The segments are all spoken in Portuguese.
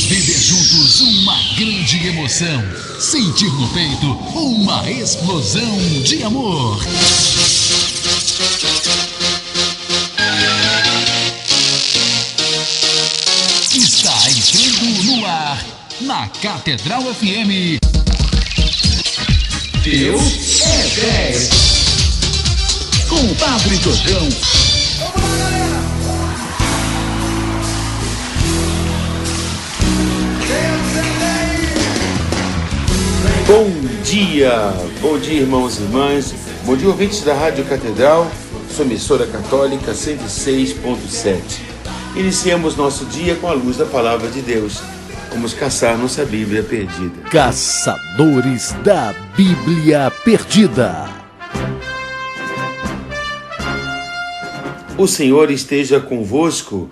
Viver juntos uma grande emoção. Sentir no peito uma explosão de amor. Está entrando no ar, na Catedral FM. Deus é 10. Com o Padre Jordão. Bom dia irmãos e irmãs, bom dia ouvintes da Rádio Catedral, sua emissora católica 106.7. Iniciamos nosso dia com a luz da Palavra de Deus. Vamos caçar nossa Bíblia perdida. Caçadores da Bíblia Perdida. O Senhor esteja convosco,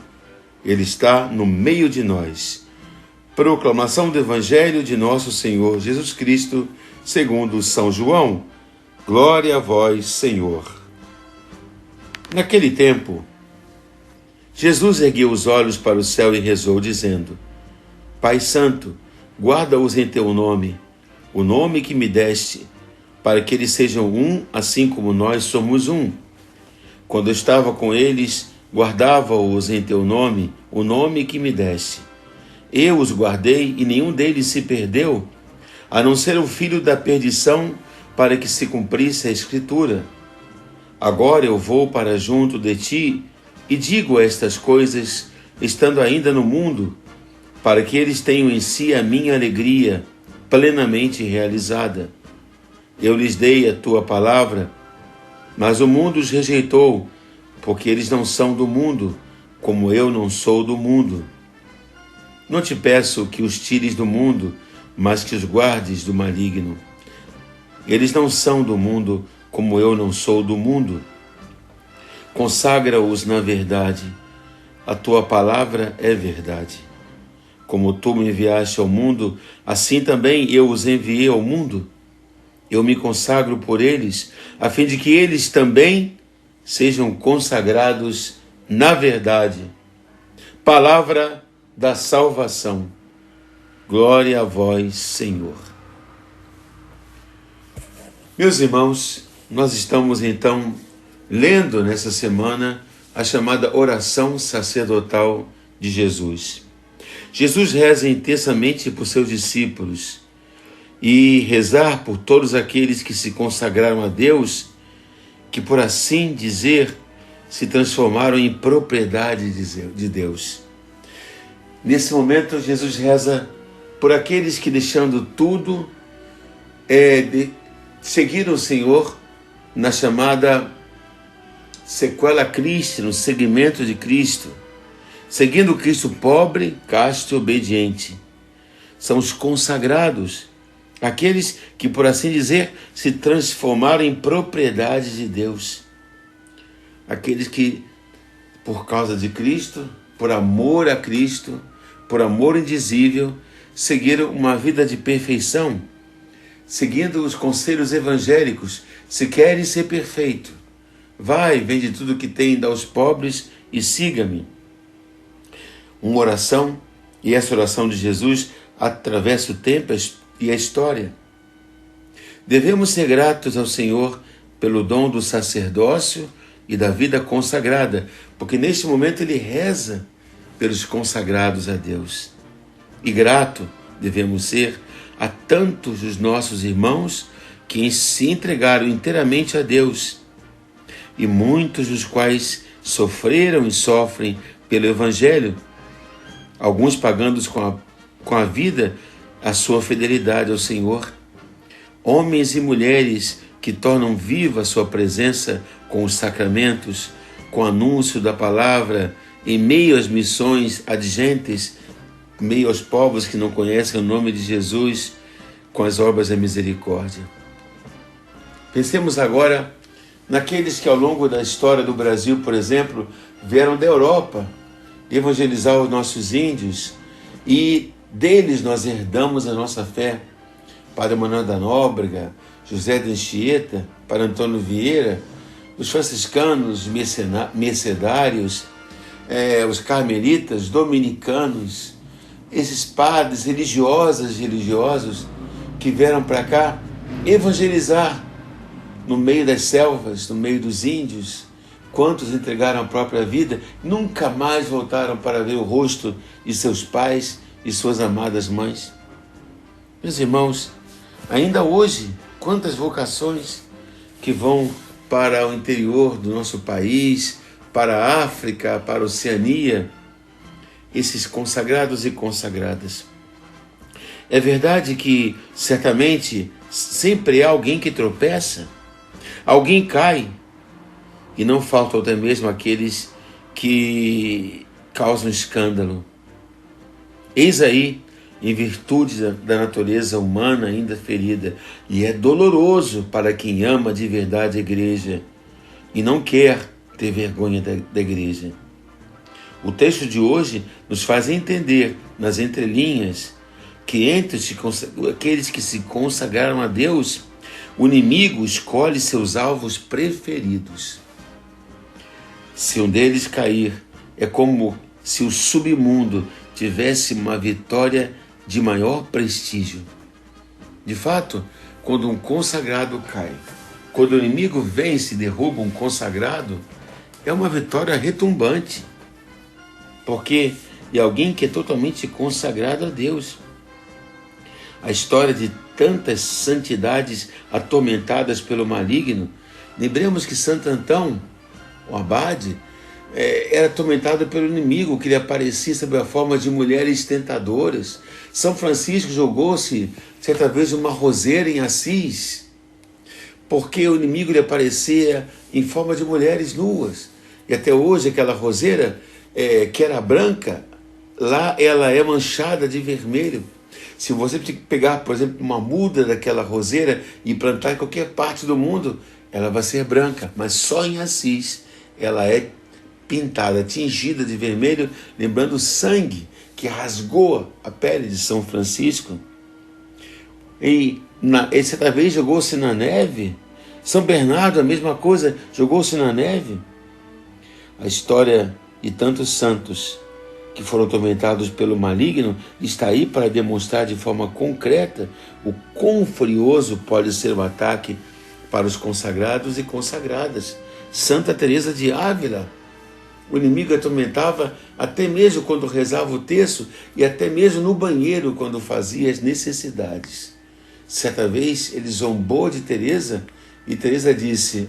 Ele está no meio de nós. Proclamação do Evangelho de nosso Senhor Jesus Cristo, segundo São João. Glória a vós, Senhor. Naquele tempo, Jesus ergueu os olhos para o céu e rezou, dizendo: Pai Santo, guarda-os em teu nome, o nome que me deste, para que eles sejam um, assim como nós somos um. Quando eu estava com eles, guardava-os em teu nome, o nome que me deste. Eu os guardei e nenhum deles se perdeu, a não ser o filho da perdição, para que se cumprisse a Escritura. Agora eu vou para junto de ti e digo estas coisas, estando ainda no mundo, para que eles tenham em si a minha alegria plenamente realizada. Eu lhes dei a tua palavra, mas o mundo os rejeitou, porque eles não são do mundo, como eu não sou do mundo. Não te peço que os tires do mundo, mas que os guardes do maligno. Eles não são do mundo, como eu não sou do mundo. Consagra-os na verdade. A tua palavra é verdade. Como tu me enviaste ao mundo, assim também eu os enviei ao mundo. Eu me consagro por eles, a fim de que eles também sejam consagrados na verdade. Palavra da salvação. Glória a vós, Senhor. Meus irmãos, nós estamos então lendo nessa semana a chamada oração sacerdotal de Jesus. Jesus reza intensamente por seus discípulos e rezar por todos aqueles que se consagraram a Deus, que por assim dizer se transformaram em propriedade de Deus. Nesse momento, Jesus reza por aqueles que, deixando tudo, seguiram o Senhor na chamada sequela Christi, no seguimento de Cristo, seguindo Cristo pobre, casto e obediente. São os consagrados, aqueles que, por assim dizer, se transformaram em propriedade de Deus. Aqueles que, por causa de Cristo, por amor a Cristo, por amor indizível, seguiram uma vida de perfeição, seguindo os conselhos evangélicos. Se querem ser perfeito, vai, vende tudo que tem, dá aos pobres e siga-me. Uma oração, e essa oração de Jesus atravessa o tempo e a história. Devemos ser gratos ao Senhor pelo dom do sacerdócio e da vida consagrada, porque neste momento Ele reza pelos consagrados a Deus. E grato devemos ser a tantos dos nossos irmãos que se entregaram inteiramente a Deus, e muitos dos quais sofreram e sofrem pelo Evangelho, alguns pagando com a vida a sua fidelidade ao Senhor. Homens e mulheres que tornam viva a sua presença com os sacramentos, com o anúncio da palavra, em meio às missões adigentes, em meio aos povos que não conhecem o nome de Jesus, com as obras da misericórdia. Pensemos agora naqueles que ao longo da história do Brasil, por exemplo, vieram da Europa evangelizar os nossos índios, e deles nós herdamos a nossa fé. Padre Manuel da Nóbrega, José de Anchieta, Padre Antônio Vieira, os franciscanos, mercedários, os carmelitas, dominicanos, esses padres religiosas e religiosos que vieram para cá evangelizar no meio das selvas, no meio dos índios. Quantos entregaram a própria vida, nunca mais voltaram para ver o rosto de seus pais e suas amadas mães. Meus irmãos, ainda hoje, quantas vocações que vão para o interior do nosso país, para a África, para a Oceania, esses consagrados e consagradas. É verdade que, certamente, sempre há alguém que tropeça, alguém cai, e não faltam até mesmo aqueles que causam escândalo. Eis aí, em virtude da natureza humana ainda ferida, e é doloroso para quem ama de verdade a igreja e não quer ter vergonha da igreja. O texto de hoje nos faz entender, nas entrelinhas, que entre aqueles que se consagraram a Deus, o inimigo escolhe seus alvos preferidos. Se um deles cair, é como se o submundo tivesse uma vitória de maior prestígio. De fato, quando um consagrado cai, quando o inimigo vence e derruba um consagrado, é uma vitória retumbante, porque é alguém que é totalmente consagrado a Deus. A história de tantas santidades atormentadas pelo maligno, lembremos que Santo Antão, o abade, era atormentado pelo inimigo, que lhe aparecia sob a forma de mulheres tentadoras. São Francisco jogou-se certa vez uma roseira em Assis, porque o inimigo lhe aparecia em forma de mulheres nuas. E até hoje aquela roseira, que era branca, lá ela é manchada de vermelho. Se você pegar, por exemplo, uma muda daquela roseira e plantar em qualquer parte do mundo, ela vai ser branca, mas só em Assis ela é pintada, tingida de vermelho, lembrando o sangue que rasgou a pele de São Francisco. E certa vez jogou-se na neve. São Bernardo, a mesma coisa, jogou-se na neve. A história de tantos santos que foram atormentados pelo maligno está aí para demonstrar de forma concreta o quão furioso pode ser o ataque para os consagrados e consagradas. Santa Teresa de Ávila, o inimigo atormentava até mesmo quando rezava o terço e até mesmo no banheiro quando fazia as necessidades. Certa vez ele zombou de Teresa e Teresa disse: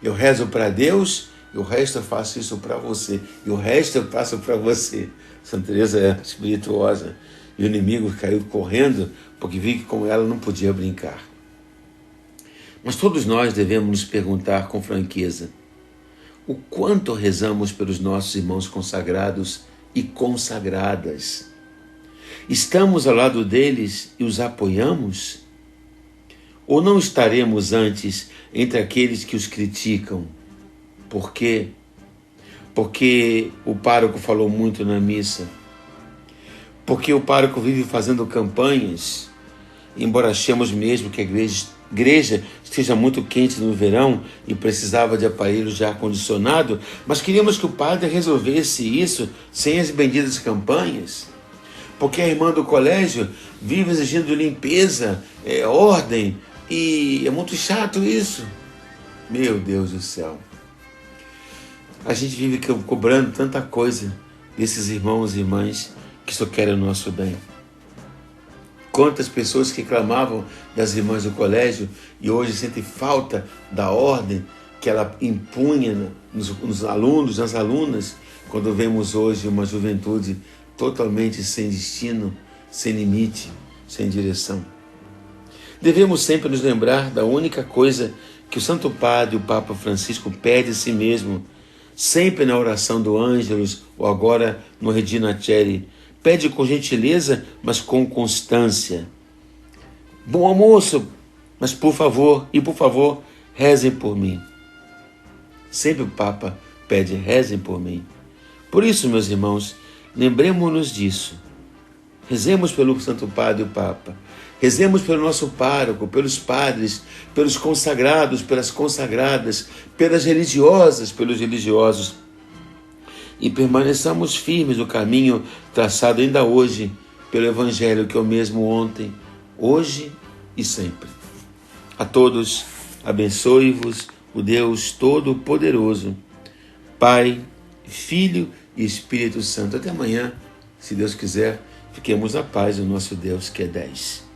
eu rezo para Deus e o resto eu faço isso para você, e o resto eu faço para você. Santa Teresa é espirituosa e o inimigo caiu correndo porque viu que com ela não podia brincar. Mas todos nós devemos nos perguntar com franqueza: o quanto rezamos pelos nossos irmãos consagrados e consagradas? Estamos ao lado deles e os apoiamos? Ou não estaremos antes entre aqueles que os criticam? Por quê? Porque o pároco falou muito na missa. Porque o pároco vive fazendo campanhas, embora achemos mesmo que a igreja esteja muito quente no verão e precisava de aparelhos de ar-condicionado, mas queríamos que o padre resolvesse isso sem as benditas campanhas. Porque a irmã do colégio vive exigindo limpeza, ordem, e é muito chato isso. Meu Deus do céu. A gente vive cobrando tanta coisa desses irmãos e irmãs que só querem o nosso bem. Quantas pessoas que reclamavam das irmãs do colégio e hoje sentem falta da ordem que ela impunha nos alunos, nas alunas, quando vemos hoje uma juventude totalmente sem destino, sem limite, sem direção. Devemos sempre nos lembrar da única coisa que o Santo Padre, o Papa Francisco, pede a si mesmo, sempre na oração do Ângelus ou agora no Regina Coeli. Pede com gentileza, mas com constância. Bom almoço, mas por favor, rezem por mim. Sempre o Papa pede: rezem por mim. Por isso, meus irmãos, lembremos-nos disso. Rezemos pelo Santo Padre e o Papa. Rezemos pelo nosso pároco, pelos padres, pelos consagrados, pelas consagradas, pelas religiosas, pelos religiosos. e permaneçamos firmes no caminho traçado ainda hoje pelo Evangelho, que é o mesmo ontem, hoje e sempre. A todos, abençoe-vos o Deus Todo-Poderoso, Pai, Filho e Espírito Santo. Até amanhã, se Deus quiser, fiquemos na paz do nosso Deus, que é 10.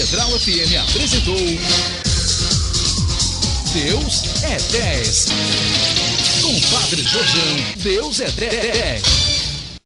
Catedral FM apresentou Deus é 10. Com Padre Jorjão, Deus é 10.